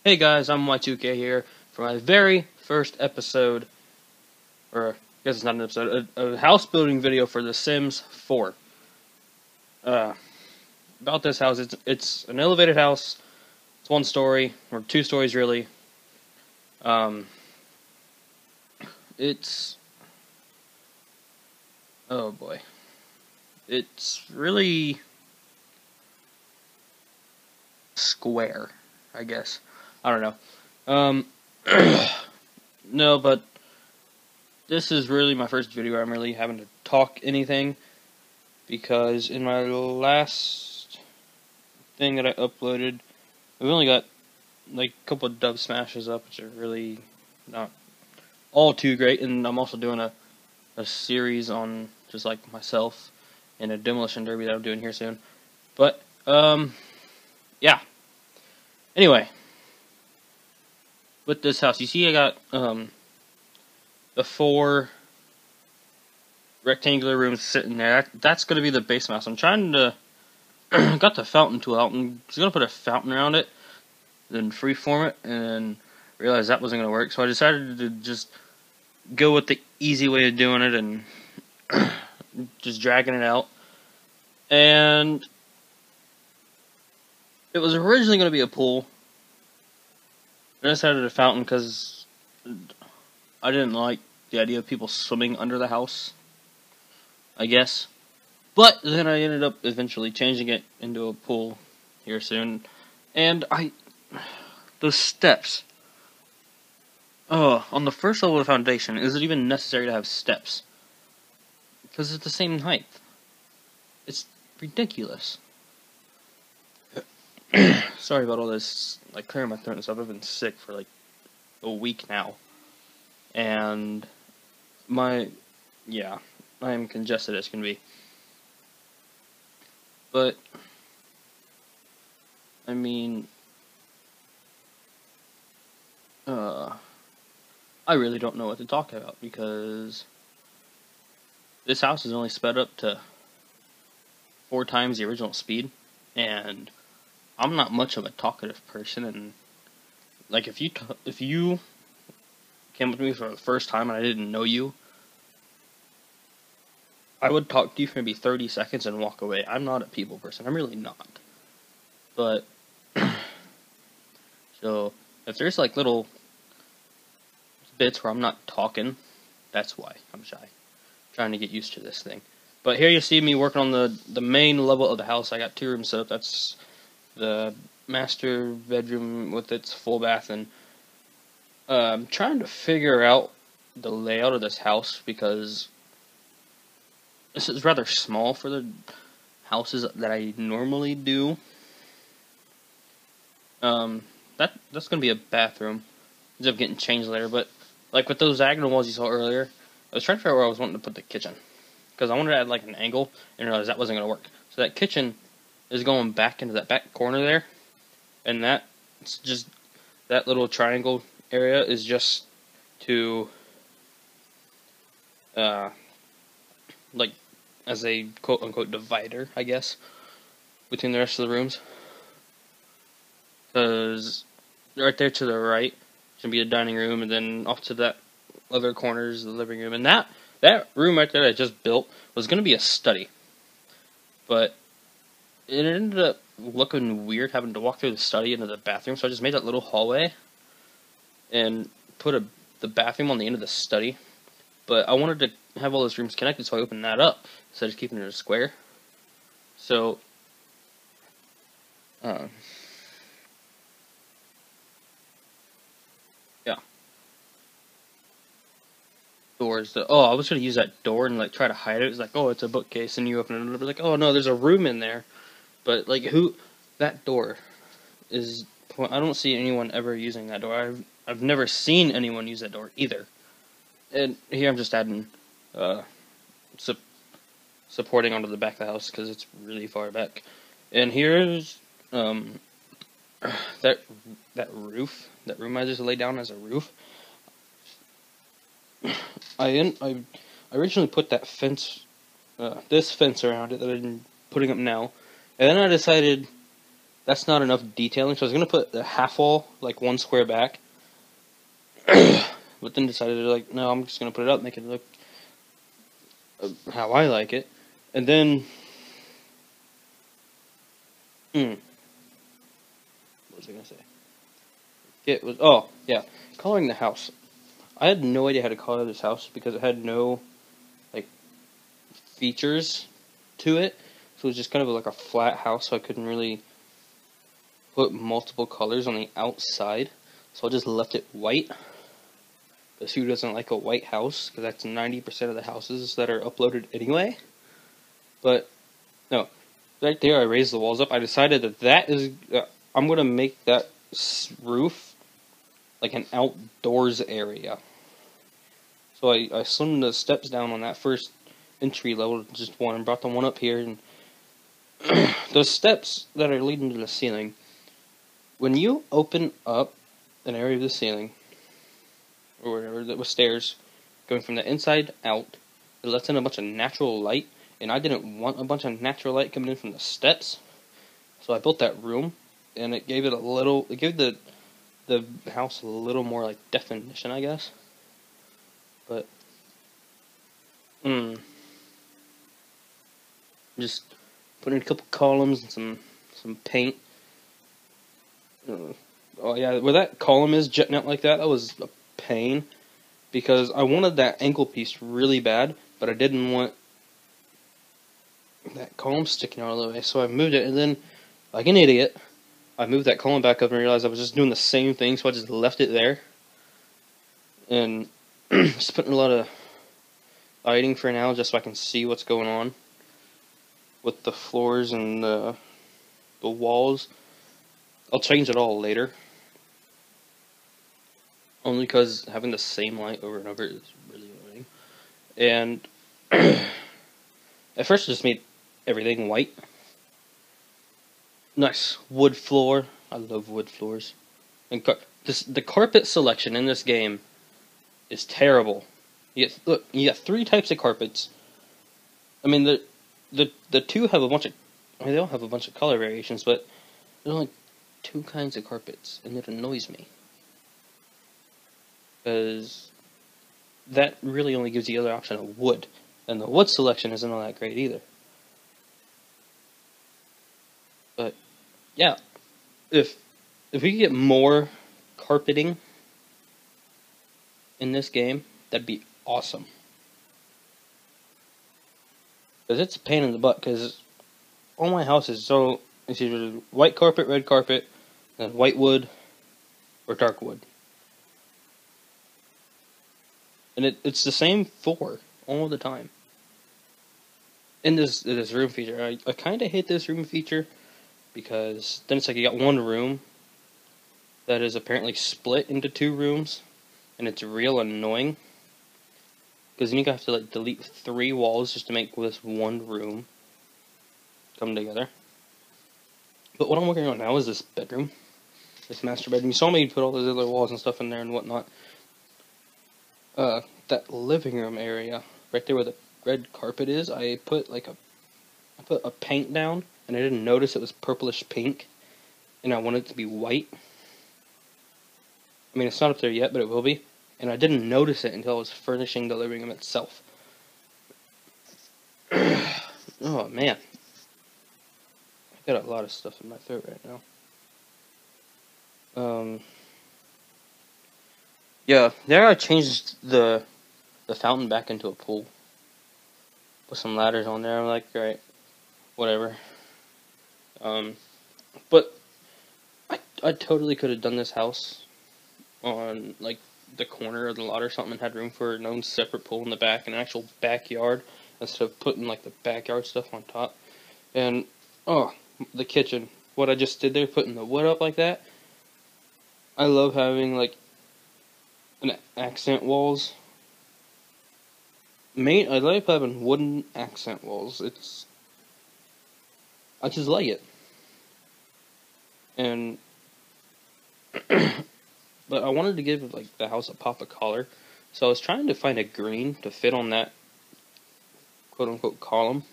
Hey guys, I'm Y2K here for my very first episode, or I guess it's not an episode, a house building video for The Sims 4. Uh, about this house, it's an elevated house. It's one story, or two stories really. Um, it's, oh boy. It's really square, I guess. I don't know. No, but this is really my first video where I'm really having to talk anything. Because in my last thing that I uploaded, I've only got like a couple of dub smashes up, which are really not all too great. And I'm also doing a series on just like myself and a demolition derby that I'm doing here soon. But yeah. Anyway, with this house, you see, I got the 4 rectangular rooms sitting there. That's going to be the base house. I'm trying to got the fountain tool out and was going to put a fountain around it, then freeform it, and realized that wasn't going to work. So I decided to just go with the easy way of doing it and just dragging it out. And it was originally going to be a pool. I decided a fountain because I didn't like the idea of people swimming under the house, I guess. But then I ended up eventually changing it into a pool here soon. And those steps. Oh, on the first level of the foundation, is it even necessary to have steps? Because it's the same height. It's ridiculous. Sorry about all this, like, clearing my throat and stuff. I've been sick for, like, a week now. And I am congested as can be. But, I mean, I really don't know what to talk about, because this house is only sped up to 4 times the original speed, and I'm not much of a talkative person, and like if you came up to me for the first time and I didn't know you, I would talk to you for maybe 30 seconds and walk away. I'm not a people person. I'm really not. But so if there's like little bits where I'm not talking, that's why I'm shy. Trying to get used to this thing. But here you see me working on the main level of the house. I got 2 rooms set up. That's the master bedroom with its full bath, and I'm trying to figure out the layout of this house because this is rather small for the houses that I normally do. That's gonna be a bathroom. Ends up getting changed later, but like with those diagonal walls you saw earlier, I was trying to figure out where I was wanting to put the kitchen, because I wanted to add like an angle and realized that wasn't gonna work. So that kitchen is going back into that back corner there, and that's just that little triangle area is just to like as a quote unquote divider, I guess, between the rest of the rooms. Because right there to the right should be a dining room, and then off to that other corner is the living room. And that room right there that I just built was going to be a study, but it ended up looking weird having to walk through the study into the bathroom, so I just made that little hallway and put the bathroom on the end of the study. But I wanted to have all those rooms connected, so I opened that up instead of just keeping it a square. So, yeah. Doors. I was gonna use that door and like try to hide it. It's like, oh, it's a bookcase, and you open it up, like, oh no, there's a room in there. But like, that door is. I don't see anyone ever using that door. I've never seen anyone use that door either. And here I'm just adding, supporting onto the back of the house because it's really far back. And here's that roof. That room I just laid down as a roof. I originally put that this fence around it that I'm putting up now, and then I decided that's not enough detailing, so I was gonna put the half wall, like 1 square back, but then decided like, no, I'm just gonna put it up, make it look how I like it, and then, what was I gonna say? Coloring the house. I had no idea how to color this house because it had no like features to it, so it was just kind of like a flat house, so I couldn't really put multiple colors on the outside, so I just left it white. Because who doesn't like a white house? Because that's 90% of the houses that are uploaded anyway. But no, right there I raised the walls up. I decided that is I'm gonna make that roof like an outdoors area. So I slimmed the steps down on that first entry level, just one, and brought the one up here. And those steps that are leading to the ceiling, when you open up an area of the ceiling, or whatever, that was stairs, going from the inside out, it lets in a bunch of natural light, and I didn't want a bunch of natural light coming in from the steps, so I built that room, and it gave it the house a little more, like, definition, I guess. But, just put in a couple columns and some paint. Oh yeah, where that column is jutting out like that was a pain, because I wanted that ankle piece really bad, but I didn't want that column sticking out all the way, so I moved it, and then, like an idiot, I moved that column back up and realized I was just doing the same thing, so I just left it there, and just putting a lot of lighting for now, just so I can see what's going on with the floors and the walls. I'll change it all later, only because having the same light over and over is really annoying. And at first I just made everything white. Nice wood floor. I love wood floors. And the carpet selection in this game is terrible. You got 3 types of carpets. I mean, the two have a bunch of, they all have a bunch of color variations, but there's only 2 kinds of carpets, and it annoys me. Because that really only gives you the other option of wood, and the wood selection isn't all that great either. But yeah, if we could get more carpeting in this game, that'd be awesome. Because it's a pain in the butt, because all my houses, so it's either white carpet, red carpet, and white wood, or dark wood. And it's the same 4 all the time. In this room feature, I kind of hate this room feature, because then it's like you got one room that is apparently split into 2 rooms, and it's real annoying. Because then you have to like delete 3 walls just to make this one room come together. But what I'm working on now is this bedroom, this master bedroom. You saw me put all those other walls and stuff in there and whatnot. That living room area, right there where the red carpet is, I put a paint down, and I didn't notice it was purplish pink, and I wanted it to be white. I mean, it's not up there yet, but it will be. And I didn't notice it until I was furnishing the living room itself. Oh, man. I've got a lot of stuff in my throat right now. Yeah, there I changed the fountain back into a pool. Put some ladders on there. I'm like, alright, whatever. But I totally could have done this house on, like, the corner of the lot or something and had room for an own separate pool in the back, an actual backyard, instead of putting, like, the backyard stuff on top. And, oh, the kitchen. What I just did there, putting the wood up like that. I love having, like, an accent walls. I like having wooden accent walls. I just like it. And but I wanted to give like the house a pop of color, so I was trying to find a green to fit on that quote unquote column.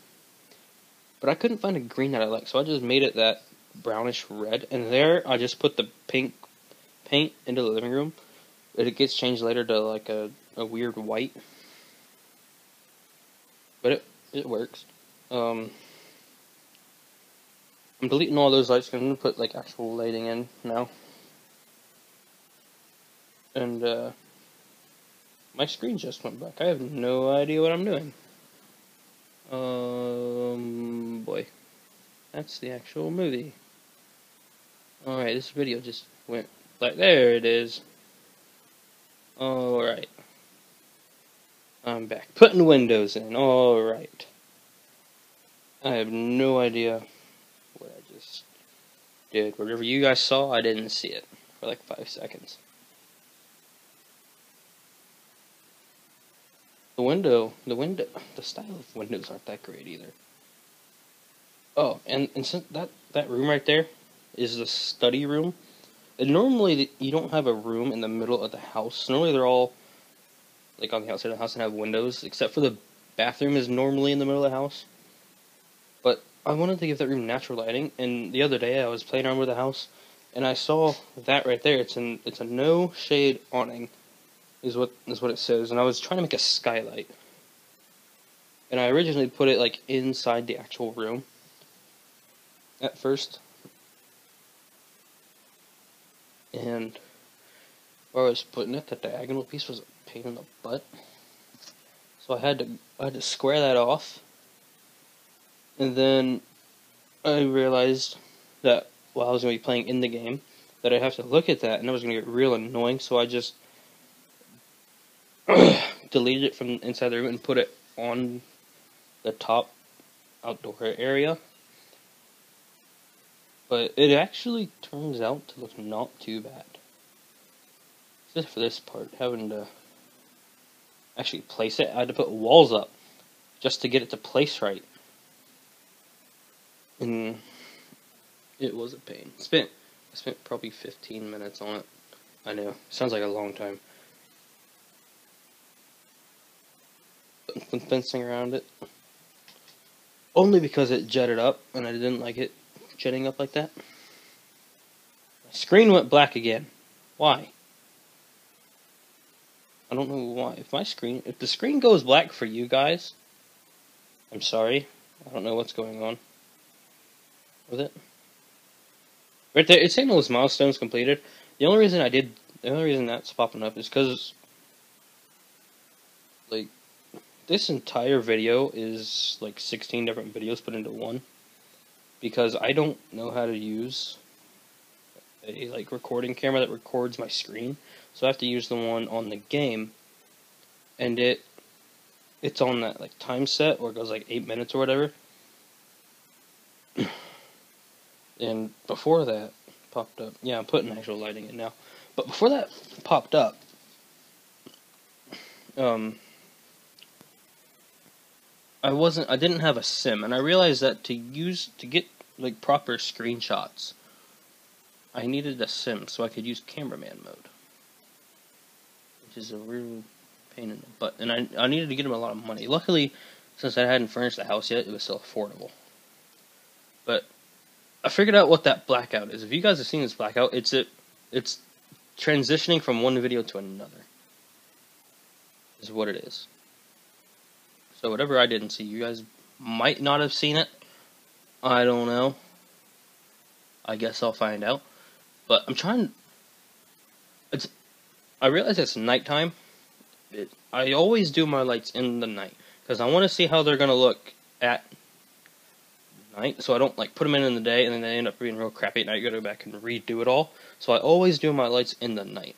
But I couldn't find a green that I liked, so I just made it that brownish red, and there I just put the pink paint into the living room. It gets changed later to like a weird white, but it works. I'm deleting all those lights. I'm gonna put like actual lighting in now, and my screen just went black. I have no idea what I'm doing. Boy, that's the actual movie. Alright, this video just went black. There it is. Alright. I'm back. Putting windows in. Alright. I have no idea what I just did. Whatever you guys saw, I didn't see it for like 5 seconds. The style of windows aren't that great either. Oh, and since that room right there is the study room, and normally you don't have a room in the middle of the house. Normally they're all like on the outside of the house and have windows, except for the bathroom is normally in the middle of the house. But I wanted to give that room natural lighting, and the other day I was playing around with the house, and I saw that right there. It's a no shade awning, is what it says, and I was trying to make a skylight, and I originally put it like inside the actual room at first, and where I was putting it, the diagonal piece was a pain in the butt, so I had to square that off. And then I realized that while I was going to be playing in the game, that I'd have to look at that, and it was going to get real annoying, so I just deleted it from inside the room and put it on the top outdoor area. But it actually turns out to look not too bad. Except for this part, having to actually place it, I had to put walls up just to get it to place right. And it was a pain. I spent probably 15 minutes on it. I know, sounds like a long time. Putting some fencing around it. Only because it jetted up, and I didn't like it jetting up like that. My screen went black again. Why? I don't know why. If the screen goes black for you guys, I'm sorry. I don't know what's going on with it. Right there, it's saying those milestones completed. The only reason that's popping up is because, like, this entire video is like 16 different videos put into one. Because I don't know how to use a like recording camera that records my screen, so I have to use the one on the game, and it's on that like time set where it goes like 8 minutes or whatever. And before that popped up, yeah, I'm putting actual lighting in now. But before that popped up, I didn't have a sim, and I realized that to get like proper screenshots, I needed a sim so I could use cameraman mode, which is a real pain in the butt, and I needed to get him a lot of money. Luckily, since I hadn't furnished the house yet, it was still affordable. But I figured out what that blackout is. If you guys have seen this blackout, it's transitioning from one video to another, is what it is. So whatever I didn't see, you guys might not have seen it. I don't know. I guess I'll find out. But I'm trying. I realize it's nighttime. I always do my lights in the night because I want to see how they're gonna look at night. So I don't like put them in the day and then they end up being real crappy at night. You gotta go back and redo it all. So I always do my lights in the night.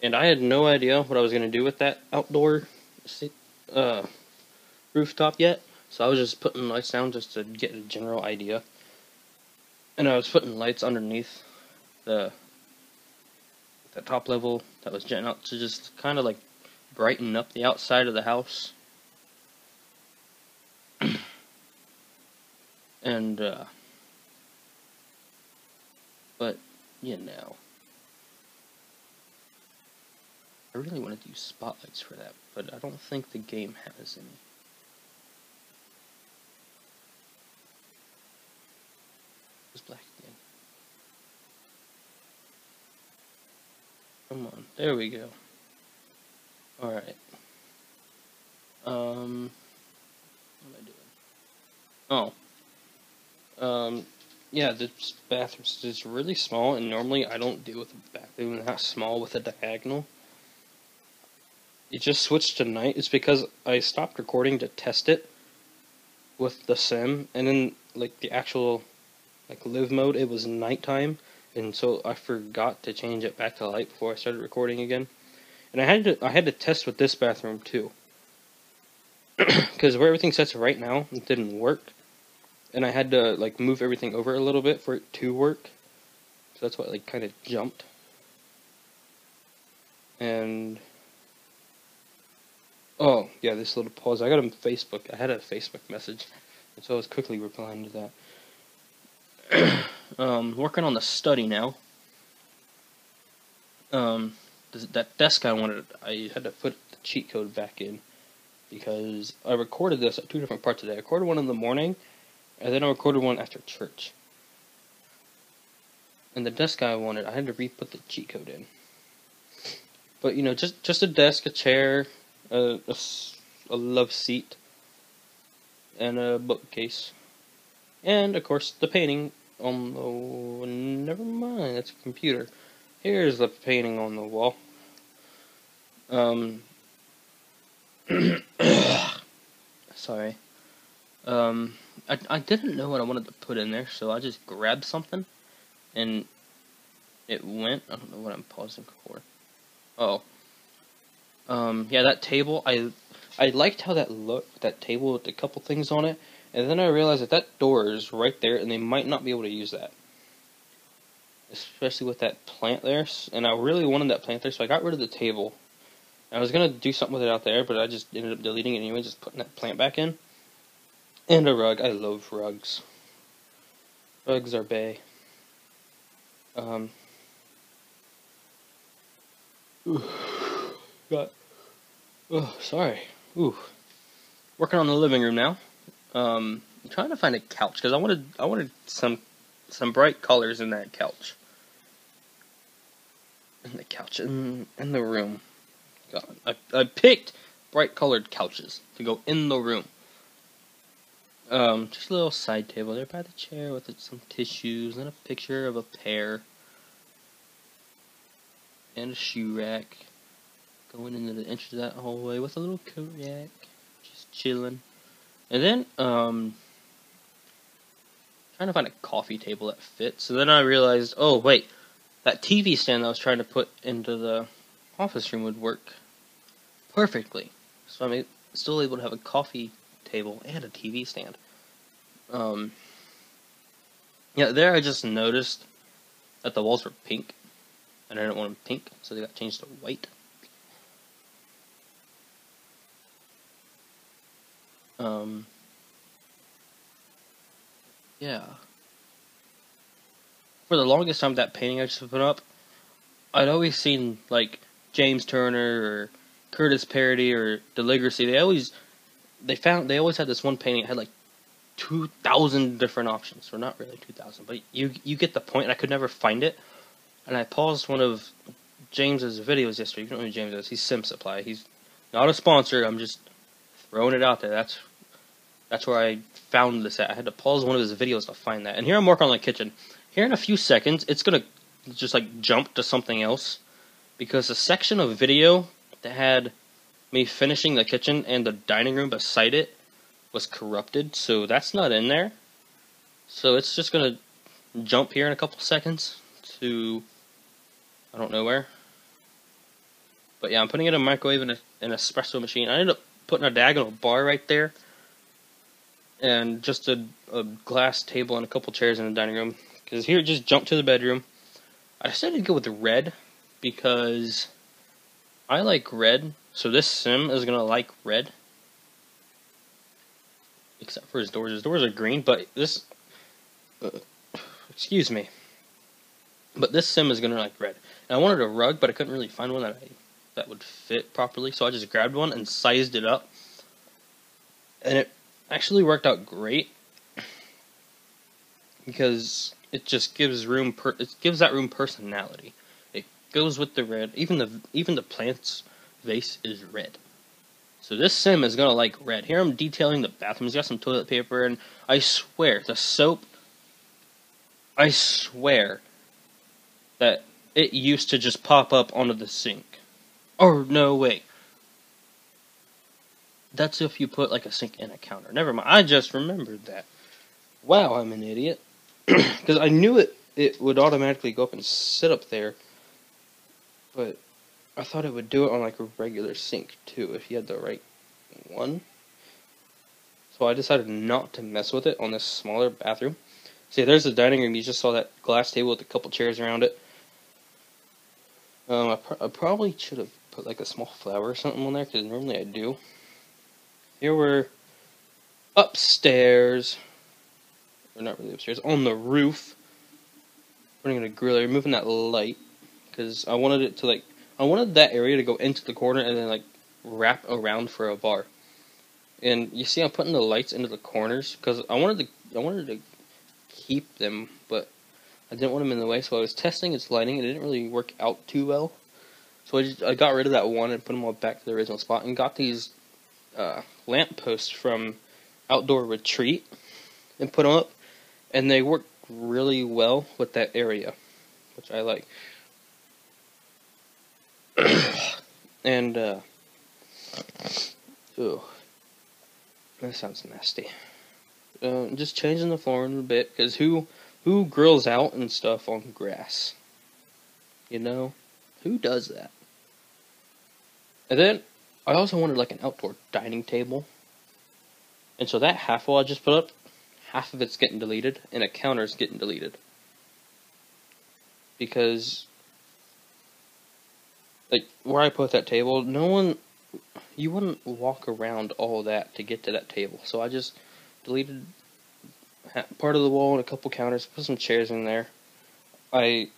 And I had no idea what I was gonna do with that outdoor rooftop yet, so I was just putting lights down just to get a general idea. And I was putting lights underneath the top level that was jetting out to just kind of like brighten up the outside of the house. And but you know, I really wanted to use spotlights for that, but I don't think the game has any. It's black again. Come on, there we go. Alright. What am I doing? Oh. Yeah, this bathroom is really small, and normally I don't deal with a bathroom that small with a diagonal. It just switched to night. It's because I stopped recording to test it with the sim, and then like the actual like live mode, it was nighttime, and so I forgot to change it back to light before I started recording again. And I had to test with this bathroom too, because where everything sets right now, it didn't work, and I had to like move everything over a little bit for it to work. So that's what like kind of jumped. And oh yeah, this little pause. I got a Facebook. I had a Facebook message, and so I was quickly replying to that. Working on the study now. That desk I had to put the cheat code back in because I recorded this at 2 different parts today. I recorded one in the morning, and then I recorded one after church. And the desk I had to re-put the cheat code in. But you know, just a desk, a chair, a love seat, and a bookcase, and of course the painting on the. Never mind, that's a computer. Here's the painting on the wall. Sorry. I didn't know what I wanted to put in there, so I just grabbed something, and it went. I don't know what I'm pausing for. Oh. Yeah, that table, I liked how that looked, that table with a couple things on it, and then I realized that door is right there, and they might not be able to use that. Especially with that plant there, and I really wanted that plant there, so I got rid of the table. I was going to do something with it out there, but I just ended up deleting it anyway, just putting that plant back in. And a rug. I love rugs. Rugs are bae. Sorry. Working on the living room now. I'm trying to find a couch, because I wanted some bright colors in that couch. In the couch, in the room. God, I picked bright colored couches to go in the room. Just a little side table there by the chair with some tissues and a picture of a pear. And a shoe rack. Going into the entrance of that hallway with a little coat rack. Just chilling. And then, trying to find a coffee table that fits. So then I realized, oh wait, that TV stand I was trying to put into the office room would work perfectly. So I'm still able to have a coffee table and a TV stand. Yeah, there I just noticed that the walls were pink, and I didn't want them pink, so they got changed to white. Yeah. For the longest time, that painting I just put up, I'd always seen, like, James Turner, or Curtis Parody, or Deligracy. They always had this one painting that had, like, 2,000 different options. Or not really 2,000, but you get the point, and I could never find it. And I paused one of James's videos yesterday. You don't know who James is. He's Sim Supply. He's not a sponsor. I'm just throwing it out there. That's where I found this at. I had to pause one of his videos to find that. And here I'm working on the kitchen. Here in a few seconds, it's going to just like jump to something else. Because the section of video that had me finishing the kitchen and the dining room beside it was corrupted. So that's not in there. So it's just going to jump here in a couple seconds to, I don't know where. But yeah, I'm putting it in a microwave in an espresso machine. I ended up putting a diagonal bar right there. And just a glass table and a couple chairs in the dining room. Because here it just jumped to the bedroom. I decided to go with red because I like red. So this sim is going to like red. Except for his doors. His doors are green, but this... excuse me. But this sim is going to like red. And I wanted a rug, but I couldn't really find one that would fit properly. So I just grabbed one and sized it up. And it actually worked out great. Because it just gives room. It gives that room personality. It goes with the red. Even the plant's vase is red. So this sim is gonna like red. Here I'm detailing the bathroom. He's got some toilet paper, and I swear the soap. I swear that it used to just pop up onto the sink. Oh no, wait. That's if you put like a sink in a counter. Never mind. I just remembered that. Wow, I'm an idiot. Because I knew it would automatically go up and sit up there, but I thought it would do it on like a regular sink too if you had the right one. So I decided not to mess with it on this smaller bathroom. See, there's the dining room. You just saw that glass table with a couple chairs around it. I probably should have put like a small flower or something on there, because normally I do. Here we're upstairs. Or not really upstairs, on the roof. Putting in a grill area, moving that light, because I wanted it to like, I wanted that area to go into the corner and then like wrap around for a bar. And you see, I'm putting the lights into the corners because I wanted to keep them, but I didn't want them in the way. So I was testing its lighting. It didn't really work out too well. So I got rid of that one and put them all back to the original spot, and got these lamp posts from Outdoor Retreat and put them up, and they work really well with that area, which I like. And oh, that sounds nasty. Just changing the flooring a bit, because who grills out and stuff on grass? You know, who does that? And then I also wanted like an outdoor dining table, and so that half wall I just put up, half of it's getting deleted, and a counter's getting deleted. Because, like, where I put that table, you wouldn't walk around all that to get to that table. So I just deleted part of the wall and a couple counters, put some chairs in there. Look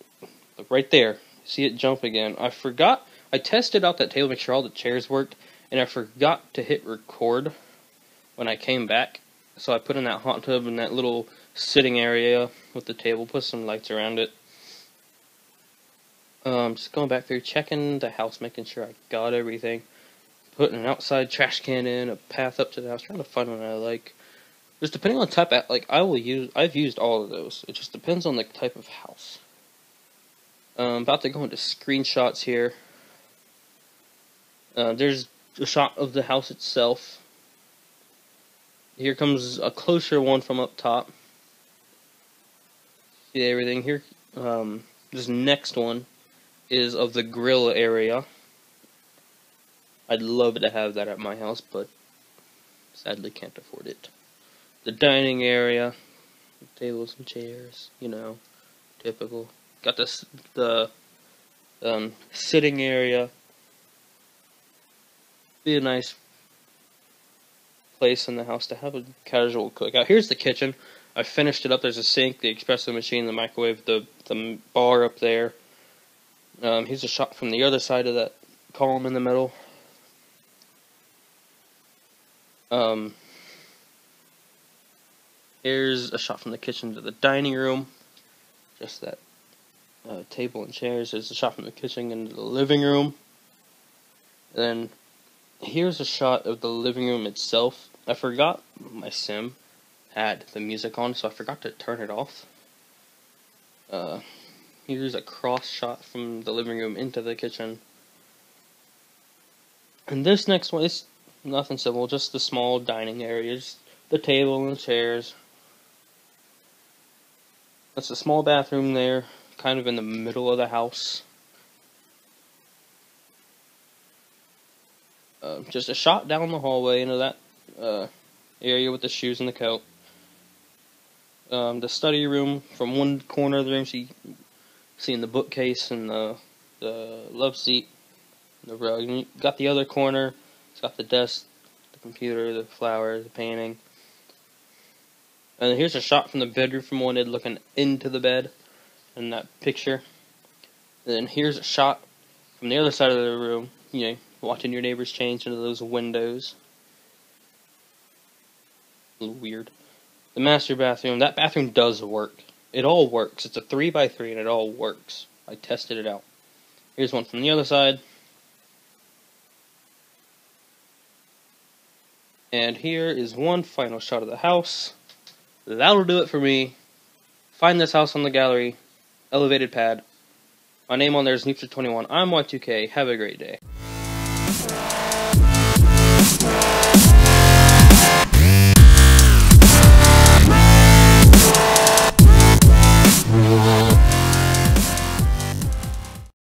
right there, see it jump again. I tested out that table, make sure all the chairs worked, and I forgot to hit record when I came back. So I put in that hot tub in that little sitting area with the table, put some lights around it. Just going back through, checking the house, making sure I got everything. Putting an outside trash can in, a path up to the house, trying to find one I like. Just depending on the type of, like, I've used all of those. It just depends on the type of house. About to go into screenshots here. There's a shot of the house itself. Here comes a closer one from up top. See everything here. This next one is of the grill area. I'd love to have that at my house, but sadly can't afford it. The dining area, tables and chairs, you know, typical. Got the sitting area. Be a nice place in the house to have a casual cookout. Here's the kitchen. I finished it up. There's a sink, the espresso machine, the microwave, the bar up there. Here's a shot from the other side of that column in the middle. Here's a shot from the kitchen to the dining room. Just that table and chairs. There's a shot from the kitchen into the living room. And then here's a shot of the living room itself. I forgot my sim had the music on, so I forgot to turn it off. Here's a cross shot from the living room into the kitchen. And this next one is nothing civil, just the small dining areas, the table and chairs. That's a small bathroom there, kind of in the middle of the house. Just a shot down the hallway into that area with the shoes and the coat. The study room, from one corner of the room, seeing the bookcase and the love seat, the rug. And you got the other corner. It's got the desk, the computer, the flower, the painting. And then here's a shot from the bedroom from one end looking into the bed in that picture. And then here's a shot from the other side of the room, you know, watching your neighbors change into those windows. A little weird. The master bathroom, that bathroom does work. it all works. It's a 3x3 and it all works. I tested it out. Here's one from the other side. And here is one final shot of the house. That'll do it for me. Find this house on the gallery. Elevated pad. My name on there is Neutral21. I'm Y2K. Have a great day.